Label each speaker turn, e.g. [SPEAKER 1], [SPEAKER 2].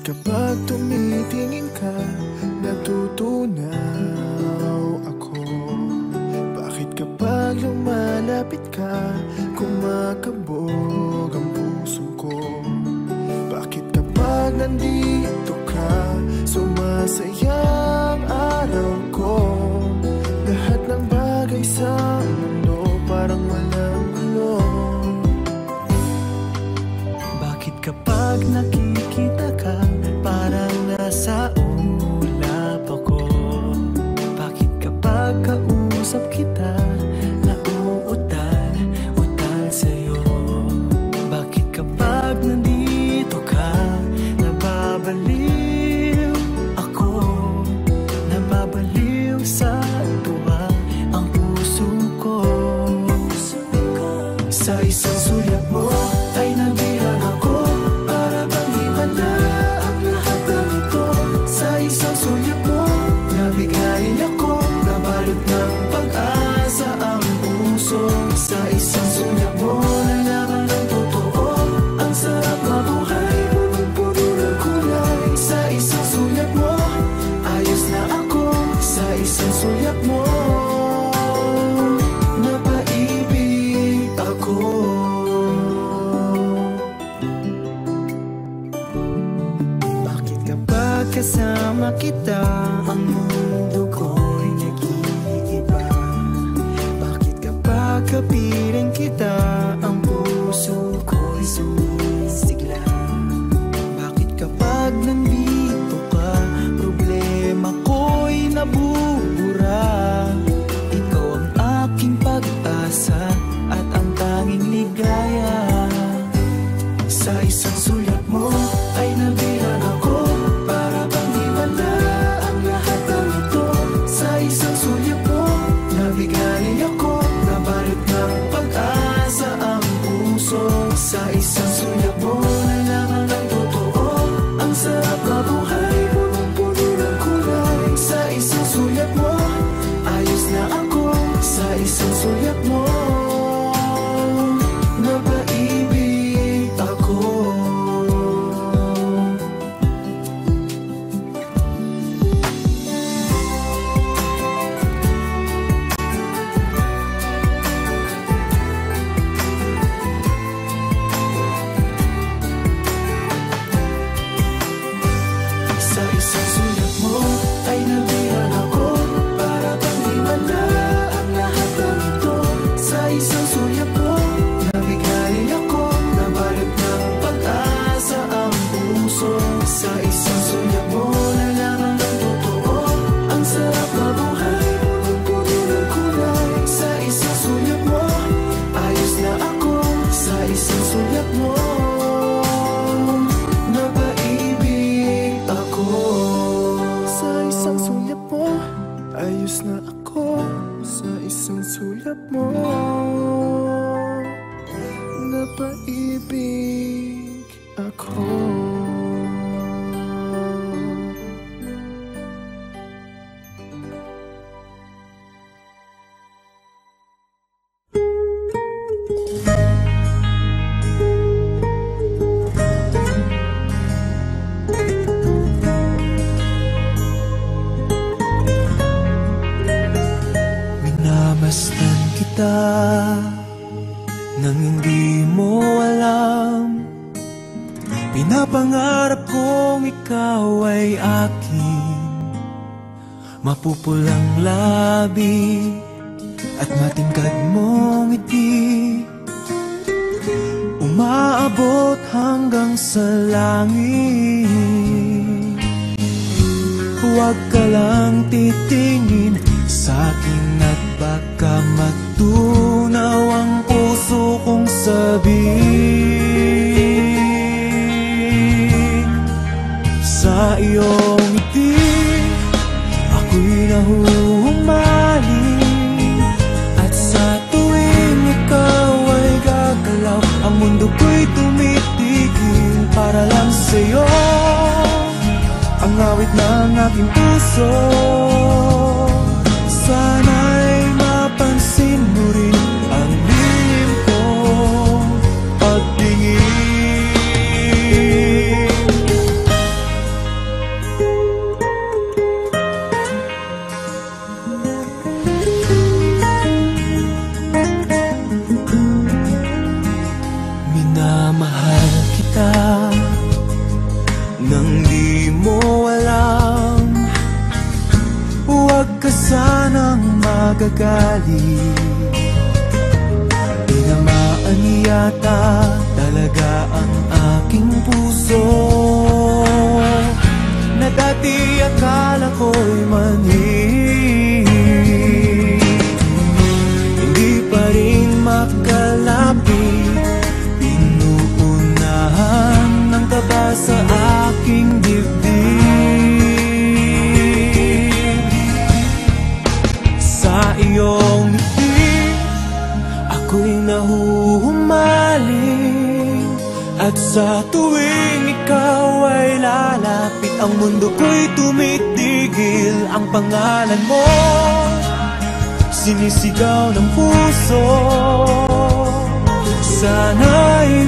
[SPEAKER 1] Kapag tumitingin ka, natutunaw ako. Bakit kapag lumalapit ka, kumakabog ang puso ko? Bakit kapag nandito ka, sumasaya ang araw ko? Lahat ng bagay sa mundo parang walang gulo. Bakit kapag nakikita ka, parang nasa ulap ako? Bakit kapag kausap kita, nauutal sa'yo? Bakit kapag nandito ka, nababaliw ako? Nababaliw sa tuwa ang puso ko. Sa isang sulyap mo ay nabilang ako, para bang himala ang lahat ng ito. Sa isang sulyap mo, nabigayin ako, nabalot ng pag-asa ang puso. Sa isang sulyap mo, nalaman ng totoo, ang sarap mabuhay, punong-puno ng kulay. Sa isang sulyap mo, ayos na ako. Sa isang sulyap mo, napaibig ako. Bakit kapag kasama kita, ang mundo ko'y nag-iiba? Bakit kapag kapiling kita, ang puso ko'y sumisigla? Bakit kapag nandito ka, problema ko'y nabubura? Ikaw ang aking pag-asa at ang tanging ligaya. Sa isang sulyap mo ay nabilang ako, para bang himala ang lahat ng ito. Sa isang sulyap mo, nabigayin ako, nabalot ng pag-asa ang puso. Sa isang sulyap mo, nalaman ng totoo, ang sarap mabuhay, punong-puno ng kulay. Sa isang sulyap mo, ayos na ako. Sa isang sulyap mo, napaibig ako. Sa isang sulyap mo ay nabilang ako, para bang himala ang lahat ng ito. Sa isang sulyap mo, nabigayin ako, nabalot ng pag-asa ang puso. Sa isang sulyap mo, nalaman ng totoo, ang sarap mabuhay, punong-puno ng kulay. Sa isang sulyap mo, ayos na ako. Sa isang sulyap mo, napaibig ako. Sa isang sulyap mo, ayos na ako. Sa isang sulyap mo, napaibig ako. Minamasdan kita nang hindi mo alam. Pinapangarap kong ikaw ay akin, mapupulang labi at matingkad mong ngiti, umaabot hanggang sa langit. Huwag ka lang titingin sa'kin at baka matunaw ang puso kong sabik. Sa iyong ngiti, ako'y nahuhumaling, at sa tuwing ikaw ay gagalaw, ang mundo ko'y tumitigil para lang sa'yo. awit ng aking puso. Sana'y mapansin mo rin ang lihim kong pagtingin. Minamahal kita nang di mo alam. Huwag ka sanang magagalit. Tinamaan yata talaga ang aking puso, na dati akala ko'y manhid. Hindi pa rin makalapit, pinuunahan ng kaba sa aking dibdib. Sa iyong ngiti, ako'y nahuhumaling. At sa tuwing ikaw ay lalapit, ang mundo ko'y tumitigil. Ang pangalan mo, sinisigaw ng puso. Sana'y